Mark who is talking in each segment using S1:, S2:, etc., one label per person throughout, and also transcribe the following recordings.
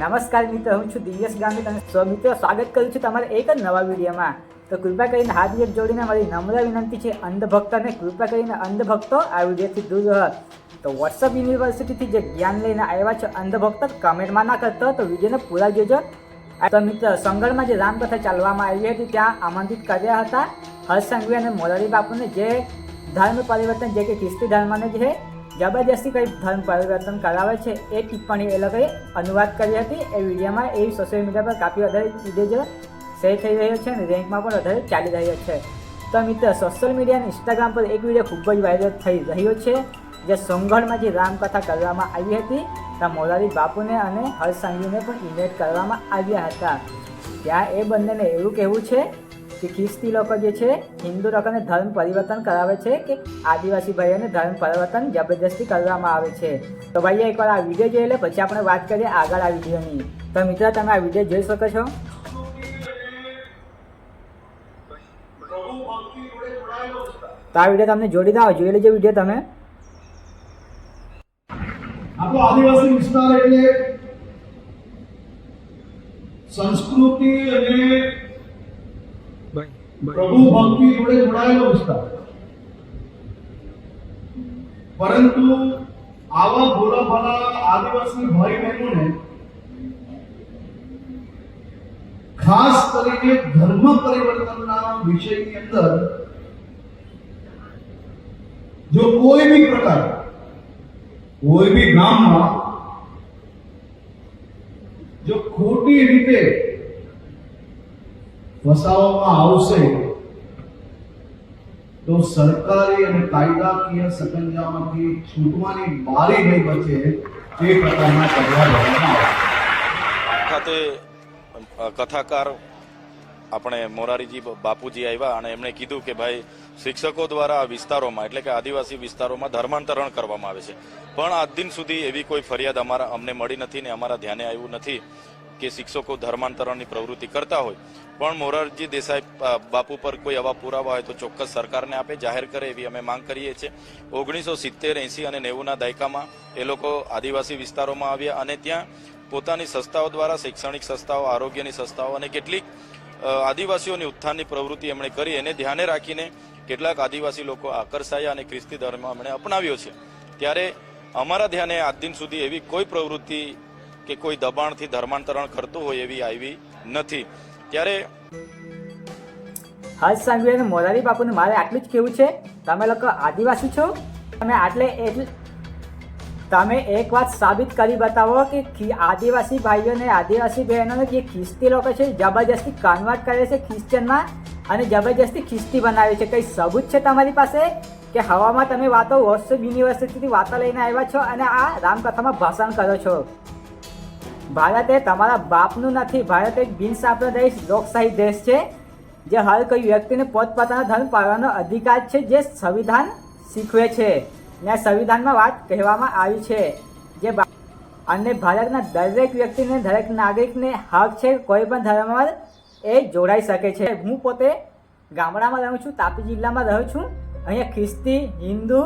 S1: નમસ્કાર મિત્રો, હું છું દિવ્યેશ ગામિત અને મિત્રો સ્વાગત કરું છું તમારે એક જ નવા વિડીયોમાં। તો કૃપા કરીને હાથ એક જોડીને મારી નમ્ર વિનંતી છે અંધભક્તોને કૃપા કરીને અંધભક્તો આ વિડીયોથી દૂર રહો। તો વોટ્સઅપ યુનિવર્સિટીથી જે જ્ઞાન લઈને આવ્યા છે અંધભક્તો કમેન્ટમાં ના કરતો તો વિડીયોને પૂરા જોજો। તો મિત્રો સંગળમાં જે રામકથા ચાલવામાં આવી હતી ત્યાં આમંત્રિત કર્યા હતા હર્ષ સંઘવી અને મોરારી બાપુને, જે ધર્મ પરિવર્તન જે કે ખ્રિસ્તી ધર્મને જે જબરજસ્તી કંઈ ધર્મ પરિવર્તન કરાવે છે એ ટિપ્પણી એ લોકોએ અનુવાદ કરી હતી। એ વિડીયોમાં એ સોશિયલ મીડિયા પર કાફી વધારે વિડીયો શેર થઈ રહ્યો છે અને રેન્કમાં પણ વધારે ચાલી રહ્યો છે। તો મિત્રો સોશિયલ મીડિયા અને ઇન્સ્ટાગ્રામ પર એક વિડીયો ખૂબ જ વાયરલ થઈ રહ્યો છે, જે સોંગઢમાં જે રામકથા કરવામાં આવી હતી ત્યાં મોરારી બાપુને અને હર્ષ સંઘવીને પણ ઇન્વાઇટ કરવામાં આવ્યા હતા। ત્યાં એ બંનેને એવું કહેવું છે કે ખ્રિસ્તી લોકો જે છે હિન્દુ લોકોને ધર્મ પરિવર્તન કરાવે છે કે આદિવાસી ભાઈઓને ધર્મ પરિવર્તન જબરજસ્તી કરવામાં આવે છે। તો ભાઈએ એકવાર આ વિડીયો જોઈ લે પછી આપણે વાત કરીએ આગળ આ વિડીયોની। તો મિત્રો તમે આ વિડીયો જોઈ શકો છો। તો આ વિડીયો તમને જોડી દો, જોઈ લેજો વિડીયો તમે।
S2: આપણો આદિવાસી વિસ્તાર એટલે સંસ્કૃતિ અને પ્રભુ ભક્તિ જોડે જોડાયેલો વિસ્તાર, પરંતુ આવા ભોળા ભાલા આદિવાસી ભાઈ બહેનોને ખાસ કરીને ધર્મ પરિવર્તનના વિષયની અંદર જો કોઈ બી પ્રકાર કોઈ બી ગામમાં જો ખોટી રીતે વસાવવામાં આવશે તો સરકારી અને કાયદાકીય સકંજામાંથી છૂટવાની બારી નહીં બચે તે પ્રકારના પગલાં લેવામાં આવે।
S3: ખાતે કથાકાર આપણે મોરારીજી બાપુજી આવ્યા અને એમણે કીધું કે ભાઈ શિક્ષકો દ્વારા આ વિસ્તારોમાં એટલે કે આદિવાસી વિસ્તારોમાં ધર્માંતરણ કરવામાં આવે છે, પણ આજ દિન સુધી એવી કોઈ ફરિયાદ અમને મળી નથી ને અમારા ધ્યાને આવ્યું નથી કે શિક્ષકો ધર્માંતરણની પ્રવૃત્તિ કરતા હોય। પણ મોરારજી દેસાઈ બાપુ પર કોઈ આવા પુરાવા હોય તો ચોક્કસ સરકારને આપે, જાહેર કરે એવી અમે માંગ કરીએ છીએ। 1970, 80 અને 90ના દાયકામાં એ લોકો આદિવાસી વિસ્તારોમાં આવ્યા અને ત્યાં પોતાની સંસ્થાઓ દ્વારા શૈક્ષણિક સંસ્થાઓ, આરોગ્યની સંસ્થાઓ અને કેટલીક આદિવાસીઓની ઉત્થાનની પ્રવૃત્તિ એમણે કરી। એને ધ્યાને રાખીને કેટલાક આદિવાસી લોકો આકર્ષાયા અને ખ્રિસ્તી ધર્મ એમણે અપનાવ્યો છે। ત્યારે અમારા ધ્યાને આજ દિન સુધી એવી કોઈ પ્રવૃત્તિ કે કોઈ દબાણથી ધર્માંતરણ કરતું હોય એવી આવી નથી। ત્યારે
S1: હર્ષ સંઘવી અને મોરારી બાપુને મારે આટલું જ કહેવું છે, તમે લોકો આદિવાસી છો, તમે એક વાત સાબિત કરી બતાવો કે આદિવાસી ભાઈઓને આદિવાસી બહેનોને જે ખ્રિસ્તી લોકો છે જબરજસ્તી કન્વર્ટ કરે છે ખ્રિશ્ચનમાં અને જબરજસ્તી ખ્રિસ્તી બનાવે છે। કઈ સબૂત છે તમારી પાસે કે હવામાં તમે વાતો વોટ્સએપ યુનિવર્સિટીથી વાતો લઈને આવ્યા છો અને આ રામકથામાં ભાષણ કરો છો? ભારત એ તમારા બાપનું નથી, ભારત એક બિનસાંપ્રદાયિક લોકશાહી દેશ છે, જે હર કોઈ વ્યક્તિને પોતપોતાના ધર્મ પાળવાનો અધિકાર છે, જે સંવિધાન શીખવે છે ને સંવિધાનમાં વાત કહેવામાં આવી છે જે અને ભારતના દરેક વ્યક્તિને, દરેક નાગરિકને હક છે કોઈ પણ ધર્મમાં એ જોડાઈ શકે છે। હું પોતે ગામડામાં રહું છું, તાપી જિલ્લામાં રહું છું। અહીંયા ખ્રિસ્તી, હિન્દુ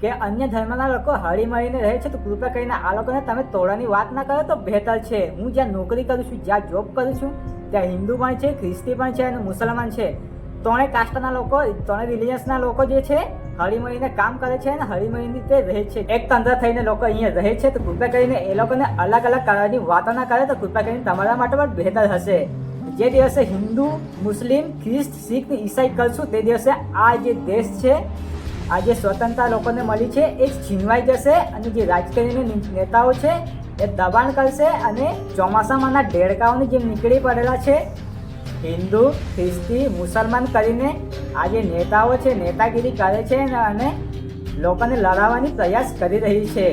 S1: કે અન્ય ધર્મના લોકો હળી મળીને રહે છે, તો કૃપા કરીને આ લોકોને તમે તોડવાની વાત ના કરો તો બહેતર છે। હું જ્યાં નોકરી કરું છું, જ્યાં જોબ કરું છું, ત્યાં હિન્દુ પણ છે, ખ્રિસ્તી પણ છે અને મુસલમાન છે। ત્રણેય કાસ્ટના લોકો, ત્રણેય રિલિજન્સના લોકો જે છે હળી મળીને કામ કરે છે અને હળી મળીને રીતે રહે છે, એક તંત્ર થઈને લોકો અહીંયા રહે છે। તો કૃપા કરીને એ લોકોને અલગ અલગ કરવાની વાતો ના કરે તો કૃપા કરીને તમારા માટે પણ બહેતર હશે। જે દિવસે હિન્દુ, મુસ્લિમ, ખ્રિસ્ત, શીખ, ઈસાઈ કરશું તે દિવસે આ જે દેશ છે, આ જે સ્વતંત્રતા લોકોને મળી છે એ છીનવાઈ જશે અને જે રાજકીય નેતાઓ છે એ દબાણ કરશે અને ચોમાસામાંના દેડકાઓની જેમ નીકળી પડેલા છે હિન્દુ, ખ્રિસ્તી, મુસલમાન કરીને આ જે નેતાઓ છે નેતાગીરી કરે છે અને લોકોને લડાવવાની પ્રયાસ કરી રહી છે।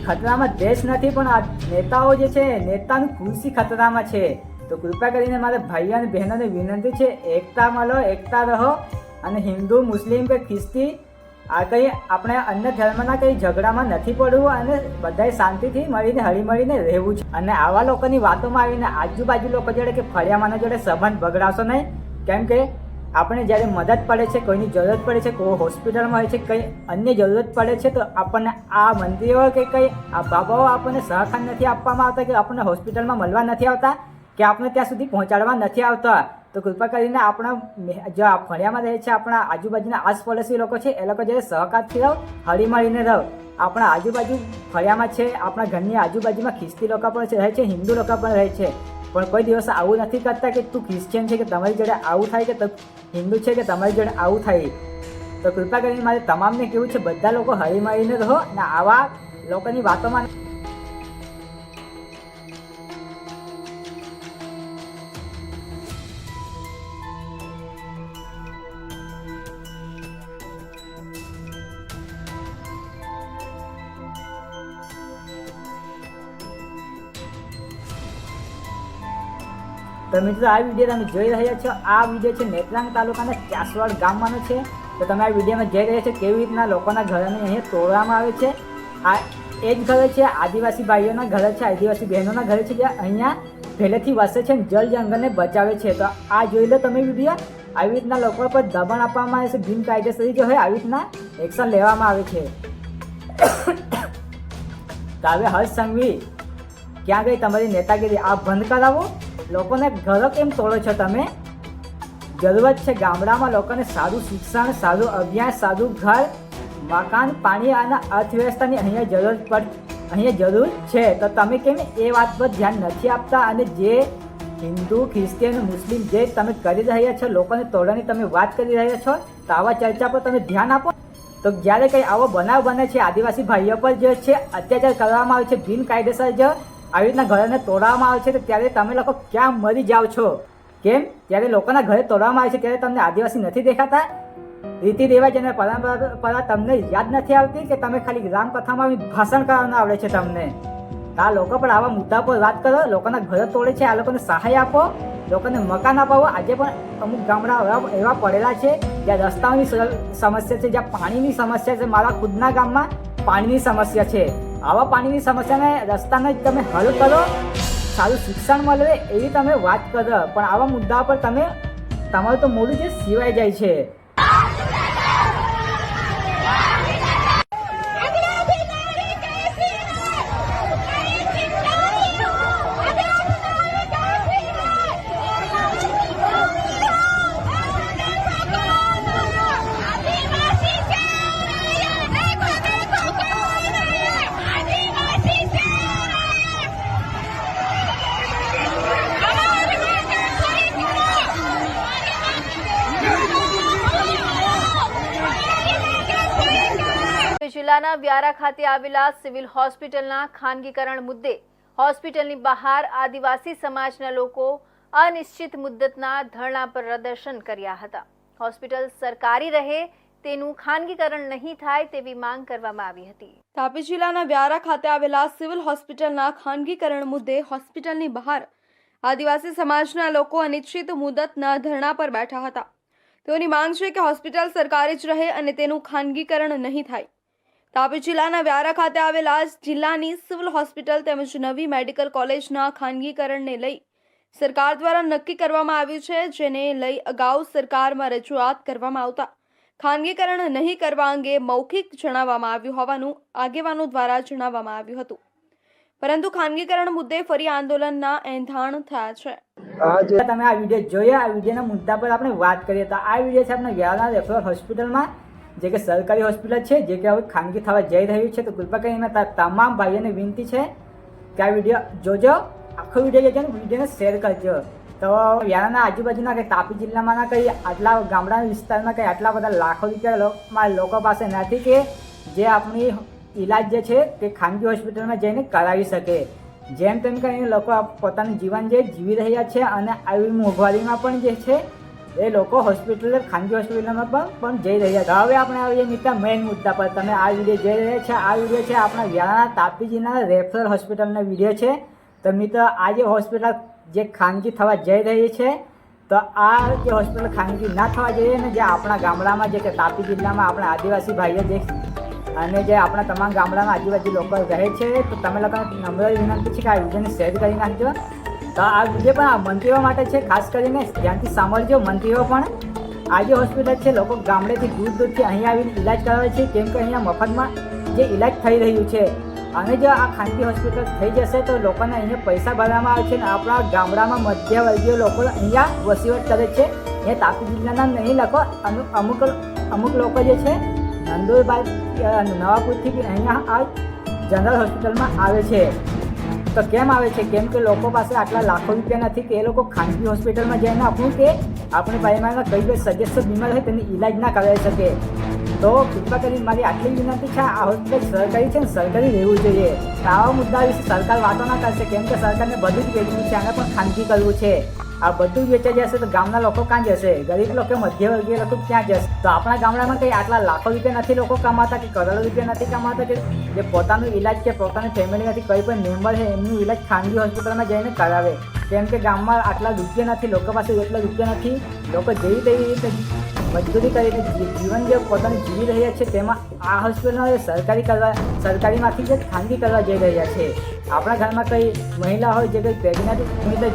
S1: ખતરામાં દેશ નથી પણ આ નેતાઓ જે છે નેતાની ખુરશી ખતરામાં છે। તો કૃપા કરીને મારા ભાઈઓ અને બહેનોને વિનંતી છે, એકતા મળો, એકતા રહો અને હિન્દુ, મુસ્લિમ કે ખ્રિસ્તી આ કંઈ આપણે અન્ય ધર્મના કંઈ ઝઘડામાં નથી પડવું અને બધાએ શાંતિથી મળીને હળી મળીને રહેવું છે। અને આવા લોકોની વાતોમાં આવીને આજુબાજુ લોકો જોડે કે ફળિયામાંના જોડે સંબંધ બગડાવશો નહીં, કેમ કે આપણે જ્યારે મદદ પડે છે, કોઈની જરૂરત પડે છે, કોઈ હોસ્પિટલમાં હોય છે, કંઈ અન્ય જરૂરત પડે છે, તો આપણને આ મંત્રીઓ કે કંઈ આ બાબાઓ આપણને સહકાર નથી આપવામાં આવતા, કે આપણને હોસ્પિટલમાં મળવા નથી આવતા, કે આપણે ત્યાં સુધી પહોંચાડવા નથી આવતા. તો કૃપા કરીને આપણા જો આ ફળિયામાં રહે છે, આપણા આજુબાજુના આસપડોશી લોકો છે, એ લોકો જ્યારે સહકારથી રહો, હળીમળીને રહો. આપણા આજુબાજુ ફળિયામાં છે, આપણા ઘરની આજુબાજુમાં ખ્રિસ્તી લોકો પણ રહે છે, હિન્દુ લોકો પણ રહે છે, પણ કોઈ દિવસ આવું નથી કરતા કે તું ક્રિશ્ચિયન છે કે તમારી જોડે આવું થાય, કે હિન્દુ છે કે તમારી જોડે આવું થાય. તો કૃપા કરીને મારે તમામને કહેવું છે, બધા લોકો હળીમળીને રહો અને આવા લોકોની વાતોમાં તો મિત્રો આ વિડીયો તમે જોઈ રહ્યા છો. આ વિડીયો છે નેત્રાંગ તાલુકાના ચાસવાડ ગામમાંનો છે. તો તમે આ વિડીયોમાં જોઈ રહ્યા છો કેવી રીતના લોકોના ઘરને અહીંયા તોડવામાં આવે છે. આ એ જ ઘર છે, આદિવાસી ભાઈઓના ઘર છે, આદિવાસી બહેનોના ઘર છે, જે અહીંયા પહેલેથી વસે છે, જળ જંગલને બચાવે છે. તો આ જોઈ લો તમે વિડીયો. આવી રીતના લોકો પર દબાણ આપવામાં આવે છે, બિનકાયદેસરી જો હોય આવી રીતના એક્શન લેવામાં આવે છે. તો હવે હર્ષ સંઘવી ક્યાં ગઈ તમારી નેતાગીરી? આ બંધ કરાવો. લોકોને ઘરો કેમ તોડો છો તમે? જરૂરત છે ગામડામાં લોકોને સારું શિક્ષણ, સારું અભ્યાસ, સારું ઘર, મકાન, પાણી અને અર્થવ્યવસ્થાની અહીંયા જરૂર છે. તો તમે કેમ એ વાત પર ધ્યાન નથી આપતા? અને જે હિન્દુ, ક્રિશ્ચિયન, મુસ્લિમ જે તમે કરી રહ્યા છો, લોકોને તોડવાની તમે વાત કરી રહ્યા છો, તો આવા ચર્ચા પર તમે ધ્યાન આપો. તો જ્યારે કંઈ આવો બનાવ બને છે, આદિવાસી ભાઈઓ પર જે છે અત્યાચાર કરવામાં આવે છે, બિનકાયદેસર જો આવી રીતના ઘરોને તોડવામાં આવે છે, તો ત્યારે તમે લોકો ક્યાં મરી જાઓ છો? કેમ? ત્યારે લોકોના ઘરે તોડવામાં આવે છે ત્યારે તમને આદિવાસી નથી દેખાતા? રીતિ રિવાજ અને પરંપરા તમને યાદ નથી આવતી? કે તમે ખાલી રામકથામાં ભાષણ કરવાનું આવડે છે તમને? આ લોકો પણ આવા મુદ્દા પર વાત કરો. લોકોના ઘરો તોડે છે, આ લોકોને સહાય આપો, લોકોને મકાન અપાવો. આજે પણ અમુક ગામડા એવા પડેલા છે જ્યાં રસ્તાઓની સમસ્યા છે, જ્યાં પાણીની સમસ્યા છે. મારા ખુદના ગામમાં પાણીની સમસ્યા છે. આવા પાણીની સમસ્યાને રસ્તાને તમે હલ કરો, સારું શિક્ષણ મળે એવી તમે વાત કરો, પણ આવા મુદ્દા પર તમારું તો મોડું જે સિવાય જાય છે.
S4: જિલ્લાના વ્યારા ખાતે આવેલા સિવિલ હોસ્પિટલના ખાનગીકરણ મુદ્દે હોસ્પિટલની બહાર આદિવાસી સમાજના લોકો અનિશ્ચિત મુદ્દતના ધરણા પર પ્રદર્શન કર્યા હતા. હોસ્પિટલ સરકારી રહે, તેનું ખાનગીકરણ નહીં થાય તેવી માંગ કરવામાં આવી હતી.
S5: તાપી જિલ્લાના વ્યારા ખાતે આવેલા સિવિલ હોસ્પિટલના ખાનગીકરણ મુદ્દે હોસ્પિટલની બહાર આદિવાસી સમાજના લોકો અનિશ્ચિત મુદ્દતના ધરણા પર બેઠા હતા. તેઓની માંગ છે કે હોસ્પિટલ સરકારી જ રહે અને તેનું ખાનગીકરણ નહીં થાય. તાપી જિલ્લાના વ્યારા ખાતે આવેલા જિલ્લાની સિવિલ હોસ્પિટલ તેમજ નવી મેડિકલ કોલેજના ખાનગીકરણને લઈ સરકાર દ્વારા નક્કી કરવામાં આવ્યું છે, જેને લઈ અગાઉ સરકારમાં રજૂઆત કરવામાં આવતા ખાનગીકરણ નહીં કરવા અંગે મૌખિક જણાવવામાં આવ્યું હોવાનું આગેવાનો દ્વારા જણાવવામાં આવ્યું હતું, પરંતુ ખાનગીકરણ મુદ્દે ફરી આંદોલનના એંધાણ થયા છે.
S1: તમે આ વિડીયો જોયા, આ વિડીયોના મુદ્દા પર આપણે વાત કરીએ તો આ વિડીયો છે આપણે વ્યારા રેફરલ હોસ્પિટલમાં, જે કે સરકારી હોસ્પિટલ છે, જે કે હવે ખાનગી થવા જઈ રહ્યું છે. તો કૃપા કરીને તમામ ભાઈઓને વિનંતી છે કે આ વિડીયો જોજો, આખો વિડીયો જોજો, વિડીયોને શેર કરજો. તો વ્યારાના આજુબાજુના કંઈ તાપી જિલ્લામાંના કંઈ આટલા ગામડાના વિસ્તારમાં કંઈ આટલા બધા લાખો રૂપિયા લોકો પાસે નથી કે જે આપણી ઈલાજ જે છે તે ખાનગી હોસ્પિટલમાં જઈને કરાવી શકે. જેમ તેમ કરીને લોકો પોતાનું જીવન જે જીવી રહ્યા છે અને આવી મોંઘવારીમાં પણ જે છે એ લોકો ખાનગી હોસ્પિટલમાં પણ જઈ રહ્યા છે. હવે આપણે આવીએ મિત્ર મેઇન મુદ્દા પર. તમે આ વિડીયો જોઈ રહ્યા છે, આ વિડીયો છે આપણા વ્યારાના તાપી જિલ્લાના રેફરલ હોસ્પિટલનો વિડીયો છે. તો મિત્ર આ જે હોસ્પિટલ જે ખાનગી થવા જઈ રહી છે, તો આ જે હોસ્પિટલ ખાનગી ના થવા જોઈએ ને, જે આપણા ગામડામાં જે કે તાપી જિલ્લામાં આપણા આદિવાસી ભાઈઓ જે અને જે આપણા તમામ ગામડામાં આજુબાજુ લોકો રહે છે, તો તમે લોકોને નમ્ર વિનંતી છે કે આ વિડીયોને શેર કરી નાખજો. તો આ વિડીયો પણ આ મંત્રીઓ માટે છે, ખાસ કરીને ધ્યાનથી સાંભળજો મંત્રીઓ પણ. આ જે હોસ્પિટલ છે લોકો ગામડેથી દૂરથી અહીંયા આવીને ઇલાજ કરાવે છે, કેમ કે અહીંયા મફતમાં જે ઇલાજ થઈ રહ્યું છે. અને જો આ ખાનગી હોસ્પિટલ થઈ જશે તો લોકોને અહીંયા પૈસા ભરવામાં આવે છે અને આપણા ગામડામાં મધ્યવર્ગીય લોકો અહીંયા વસવાટ કરે છે. અહીંયા તાપી જિલ્લાના નહીં લોકો અમુક લોકો જે છે નંદુરબાર નવાપુરથી બી અહીંયા આ જનરલ હોસ્પિટલમાં આવે છે. તો કેમ આવે છે? કેમ કે લોકો પાસે આટલા લાખો રૂપિયા નથી કે એ લોકો ખાનગી હોસ્પિટલમાં જઈને આપણું કે આપણી પરિવારના કઈ કોઈ સદસ્ય બીમાર હોય તેની ઇલાજ ના કરાવી શકે. તો કૃપા કરીને મારી આટલી વિનંતી છે, આ હોસ્પિટલ સરકારી છે ને સરકારી રહેવું જોઈએ. આવા મુદ્દા વિશે સરકાર વાતો ના કરશે, કેમ કે સરકારને બધું જ વેચવું છે, આને પણ ખાનગી કરવું છે. આ બધું જ વેચાઈ જશે તો ગામના લોકો ક્યાં જશે? ગરીબ લોકો, મધ્યવર્ગીય લોકો ક્યાં જશે? તો આપણા ગામડામાં કંઈ આટલા લાખો રૂપિયા નથી લોકો કમાતા કે કરોડો રૂપિયા નથી કમાતા કે જે પોતાનું ઇલાજ કે પોતાની ફેમિલીમાંથી કંઈ પણ મેમ્બર છે એમનું ઇલાજ ખાનગી હોસ્પિટલમાં જઈને કરાવે. કેમ કે ગામમાં આટલા રૂપિયા નથી, લોકો પાસે એટલા રૂપિયા નથી. લોકો જેવી તેવી રીતે મજદૂરી કરીને જીવન જે પોતાની જીવી રહ્યા છે તેમાં આ હોસ્પિટલમાં સરકારીમાંથી જ ખાનગી કરવા જઈ રહ્યા છે. આપણા ઘરમાં કઈ મહિલા હોય જે કંઈ પ્રેગ્નેન્ટ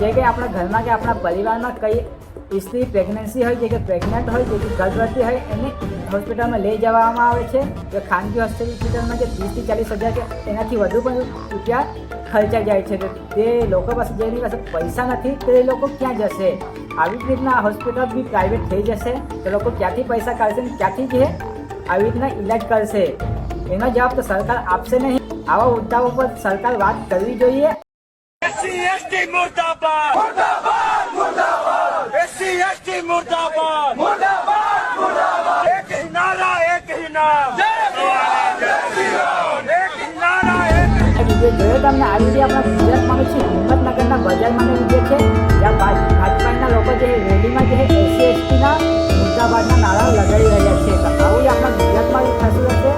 S1: જે કંઈ આપણા ઘરમાં કે આપણા પરિવારમાં કઈ સ્ત્રી પ્રેગ્નન્સી હોય જે કે પ્રેગ્નેન્ટ હોય જે કે ગર્ભવતી હોય એને હોસ્પિટલમાં લઈ જવામાં આવે છે. તો ખાનગી હોસ્પિટલમાં જે 30 થી 40 હજાર કે એનાથી વધુ પણ રૂપિયા ખર્ચાઈ જાય છે. તો તે લોકો પાસે જેની પાસે પૈસા નથી તે લોકો ક્યાં જશે? આવી જ રીતના હોસ્પિટલ બી પ્રાઇવેટ થઈ જશે તો લોકો ક્યાંથી પૈસા કાઢશે ને ક્યાંથી જે આવી રીતના ઇલાજ કરશે? એનો જવાબ તો સરકાર આપશે નહીં. આવા મુદ્દાઓ પર સરકાર વાત કરવી જોઈએ.
S6: SC/ST मुर्दाबाद मुर्दाबाद मुर्दाबाद SC/ST मुर्दाबाद मुर्दाबाद मुर्दाबाद एक ही नारा एक ही नाम जय श्री राम एक ही नारा एक
S1: વિડીયો જોયો તમને? આ વિડીયો આપણા ગુજરાતમાં છે, હિંમતનગરના બજારમાં વિડીયો છે, જ્યાં ભાજપાના લોકો જે રેલીમાં જે SC/STના મુર્દાબાદના નારા લગાવી રહ્યા છે. તો આવું જ આપણા ગુજરાતમાં થતું હશે.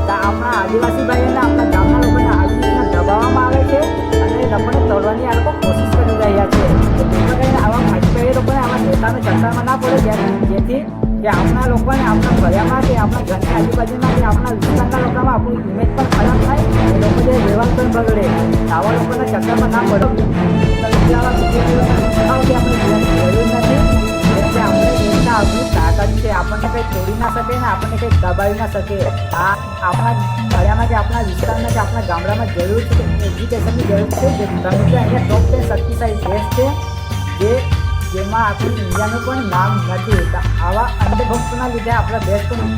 S1: તો આપણા આદિવાસી ભાઈઓને આપણા ગામના લોકોને આવી રીતના દબાવવામાં આવે છે અને લોકોને તોડવાની આ લોકો કોશિશ કરી રહ્યા છે. તો કૃપા કરીને આવા ભાજપાઈ લોકોને આવા નેતાના ચક્કરમાં ના પડે, જેથી કે આપણા લોકોને આપણા ફળિયામાં કે આપણા ઘરની આજુબાજુમાં કે આપણા વિસ્તારના લોકોમાં આપણું ઇમેજ પણ ખરાબ થાય, એ લોકો જે રહેવાનું પણ બગડે. આવા લોકોના ચક્કરમાં ના પડો. આવા આપણે જીવનની જરૂર નથી. એટલે આપણે એકતા આપણી તાકાત છે, આપણને કંઈ તોડી ના શકે ને આપણને કંઈ દબાવી ના શકે. આ આપણા ફળિયામાં કે આપણા વિસ્તારમાં કે આપણા ગામડામાં જરૂર છે, એજ્યુકેશનની જરૂર છે. જે તમે અહીંયા ટોપ 10 શક્તિશાળી દેશ છે જેમાં આપણું ઇન્ડિયાનું પણ નામ નથી. આવા અંધભક્તોના લીધે આપણા દેશ પણ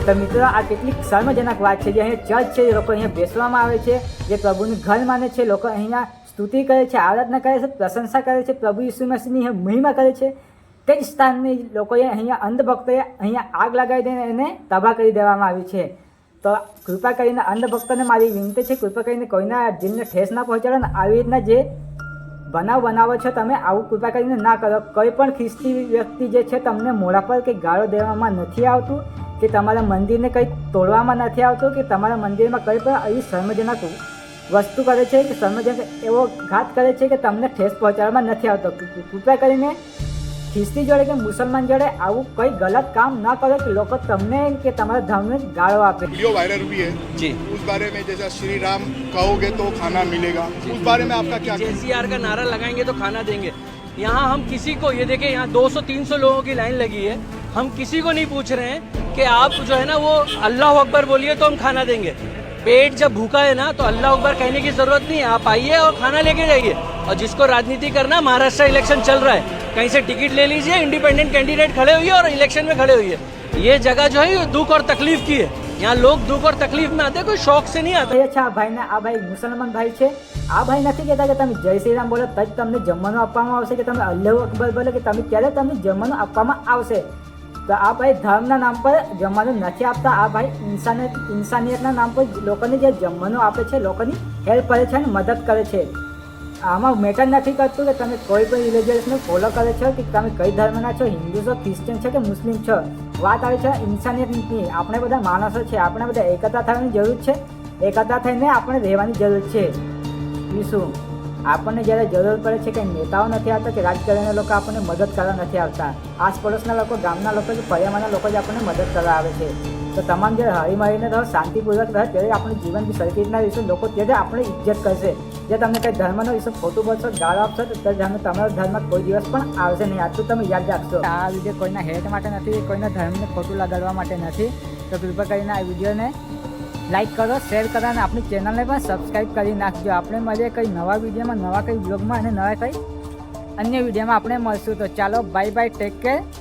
S1: તો મિત્રો આ કેટલીક શર્મજનક વાત છે. જે અહીંયા ચર્ચ છે, લોકો અહીંયા બેસવામાં આવે છે, જે પ્રભુનું ઘર માને છે, લોકો અહીંયા સ્તુતિ કરે છે, આરાધના કરે છે, પ્રશંસા કરે છે, પ્રભુ ઈસુ મસીહની મહિમા કરે છે. તે જ સ્થાનની લોકોએ અહીંયા અંધભક્તોએ અહીંયા આગ લગાવી દઈને એને તબાહ કરી દેવામાં આવી છે. તો કૃપા કરીને અંધભક્તોને મારી વિનંતી છે, કૃપા કરીને કોઈના દિલને ઠેસ ના પહોંચાડો ને આવી રીતના જે બનાવો છો તમે આવું કૃપા કરીને ના કરો. કોઈ પણ ખ્રિસ્તી વ્યક્તિ જે છે તમને મોઢા પર કંઈ ગાળો દેવામાં નથી આવતું કે તમારા મંદિરને કંઈ તોડવામાં નથી આવતું કે તમારા મંદિરમાં કંઈ પણ આવી શર્મજનક વસ્તુ કરે છે કે શર્મજનક એવો ઘાત કરે છે કે તમને ઠેસ પહોંચાડવામાં નથી આવતો. કૃપા કરીને ખ્રિસ્તી જોડે કે मुसलमान जोड़े આવું કોઈ ગલત કામ ના કરો કે લોકો તમને કે તમારા ધર્મને ગાળો આપે.
S7: वीडियो वायरल हुई है जी, उस बारे में जैसा श्री राम कहोगे तो खाना मिलेगा, उस बारे में आपका क्या?
S8: JCR का नारा लगाएंगे तो खाना देंगे. यहाँ हम किसी को, ये देखिए यहाँ 200-300 लोगों की लाइन लगी है, हम किसी को नहीं पूछ रहे हैं कि आप जो है ना वो अल्लाह अकबर बोलिए तो हम खाना देंगे. पेट जब भूखा है ना तो अल्लाह अकबर कहने की जरूरत नहीं है, आप आइए और खाना लेके जाइए. और जिसको राजनीति करना, महाराष्ट्र इलेक्शन चल रहा है, कहीं से टिकट ले लीजिए, इंडिपेंडेंट कैंडिडेट खड़े हुई और इलेक्शन में खड़े हुई है. ये जगह जो है दुख और तकलीफ की है. यहाँ लोग दुख और तकलीफ में आते, कोई शौक से नहीं आते.
S1: અચ્છા, આ ભાઈને આ ભાઈ મુસલમાન ભાઈ છે, આ ભાઈ નથી કહેતા કે તમે જય શ્રી રામ બોલો તો જ તમને જમવાનું આપવામાં આવશે કે તમે અલ્લાહુ અકબર બોલો કે તમે ત્યારે તમને જમવાનું આપવામાં આવશે. તો આ ભાઈ ધર્મના નામ પર જમવાનું નથી આપતા. આ ભાઈ ઇન્સાનિયતના નામ પર લોકોને જે જમવાનું આપે છે, લોકોની હેલ્પ કરે છે અને મદદ કરે છે. આમાં મેટર નથી કરતું કે તમે કોઈ પણ રિલિજિયસને ફોલો કરે છો કે તમે કઈ ધર્મના છો, હિન્દુ છો, ક્રિશ્ચિયન છો કે મુસ્લિમ છો. વાત આવે છે ઇન્સાનિયતની. આપણે બધા માણસો છે, આપણે બધા એકતા થવાની જરૂર છે, એકતા થઈને આપણે રહેવાની જરૂર છે. શું આપણને જ્યારે જરૂર પડે છે કે નેતાઓ નથી આવતા કે રાજકારણીના લોકો આપણને મદદ કરવા નથી આવતા, આસપડોશના લોકો, ગામના લોકો કે ફળિયામાંના લોકો જ આપણને મદદ કરવા આવે છે. તો તમામ જ્યારે હળીમળીને રહો, શાંતિપૂર્વક રહે, ત્યારે આપણું જીવન બી સરખી રીતના રહીશું. લોકો ત્યારે આપણે ઇજ્જત કરશે. જે તમને કંઈ ધર્મનો વિશે ખોટું બોલશો, ગાળો આપશો, તો ત્યારે તમારો ધર્મ કોઈ દિવસ પણ આવશે નહીં. આટલું તમે યાદ રાખશો. આ વિડીયો કોઈના હેટ માટે નથી, કોઈના ધર્મને ખોટું લગાડવા માટે નથી. તો કૃપા કરીને આ વિડીયોને લાઈક કરો, શેર કરો અને આપણી ચેનલને પણ સબસ્ક્રાઈબ કરી નાખજો. આપણે મળીએ કંઈ નવા વિડીયોમાં, નવા કંઈ બ્લોગમાં અને નવા કંઈ અન્ય વિડીયોમાં આપણે મળશું. તો ચાલો, બાય બાય, ટેક કેર.